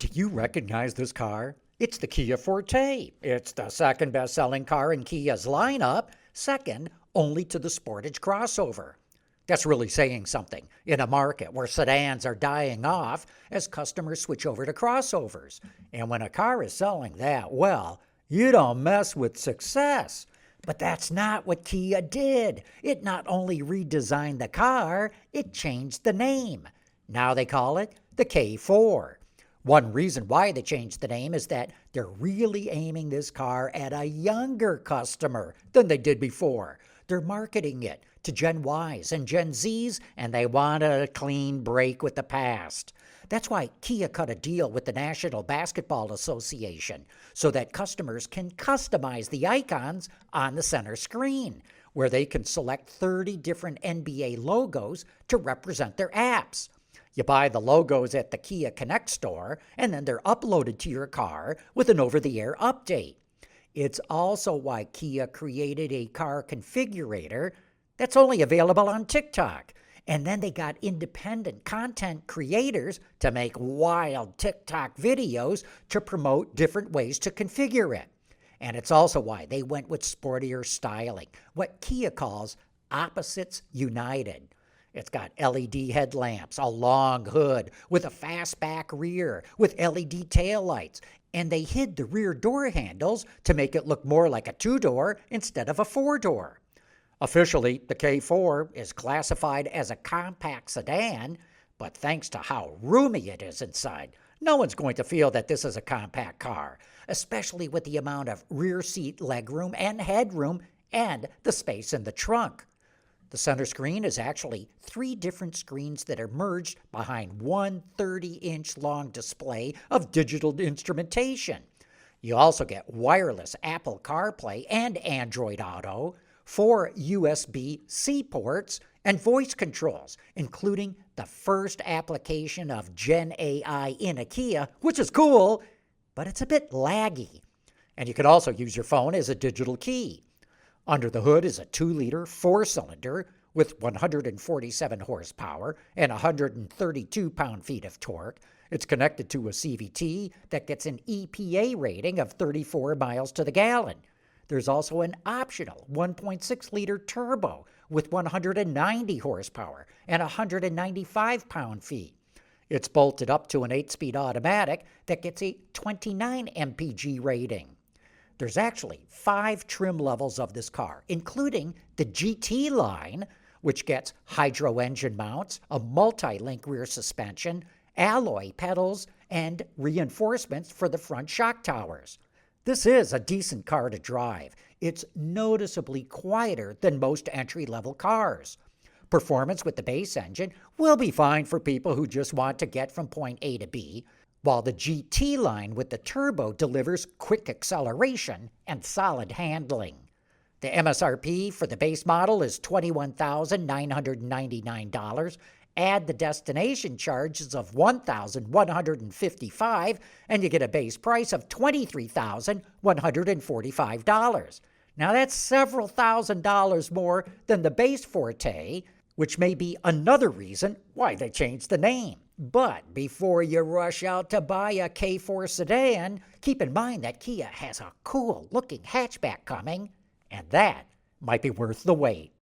Do you recognize this car? It's the Kia Forte. It's the second best-selling car in Kia's lineup, second only to the Sportage crossover. That's really saying something in a market where sedans are dying off as customers switch over to crossovers. And when a car is selling that well, you don't mess with success. But that's not what Kia did. It not only redesigned the car, it changed the name. Now they call it the K4. One reason why they changed the name is that they're really aiming this car at a younger customer than they did before. They're marketing it to Gen Ys and Gen Zs, and they want a clean break with the past. That's why Kia cut a deal with the National Basketball Association so that customers can customize the icons on the center screen, where they can select 30 different NBA logos to represent their apps. You buy the logos at the Kia Connect store, and then they're uploaded to your car with an over-the-air update. It's also why Kia created a car configurator that's only available on TikTok. And then they got independent content creators to make wild TikTok videos to promote different ways to configure it. And it's also why they went with sportier styling, what Kia calls opposites united. It's got LED headlamps, a long hood with a fastback rear with LED taillights, and they hid the rear door handles to make it look more like a two-door instead of a four-door. Officially, the K4 is classified as a compact sedan, but thanks to how roomy it is inside, no one's going to feel that this is a compact car, especially with the amount of rear seat legroom and headroom and the space in the trunk. The center screen is actually 3 different screens that are merged behind one 30-inch long display of digital instrumentation. You also get wireless Apple CarPlay and Android Auto, 4 USB-C ports, and voice controls, including the first application of Gen AI in a Kia, which is cool, but it's a bit laggy. And you can also use your phone as a digital key. Under the hood is a 2-liter 4-cylinder with 147 horsepower and 132 pound-feet of torque. It's connected to a CVT that gets an EPA rating of 34 miles to the gallon. There's also an optional 1.6-liter turbo with 190 horsepower and 195 pound-feet. It's bolted up to an 8-speed automatic that gets a 29 mpg rating. There's actually 5 trim levels of this car, including the GT line, which gets hydro engine mounts, a multi-link rear suspension, alloy pedals, and reinforcements for the front shock towers. This is a decent car to drive. It's noticeably quieter than most entry-level cars. Performance with the base engine will be fine for people who just want to get from point A to B, while the GT line with the turbo delivers quick acceleration and solid handling. The MSRP for the base model is $21,999. Add the destination charges of $1,155, and you get a base price of $23,145. Now that's several $1,000s more than the base Forte, which may be another reason why they changed the name. But before you rush out to buy a K4 sedan, keep in mind that Kia has a cool-looking hatchback coming, and that might be worth the wait.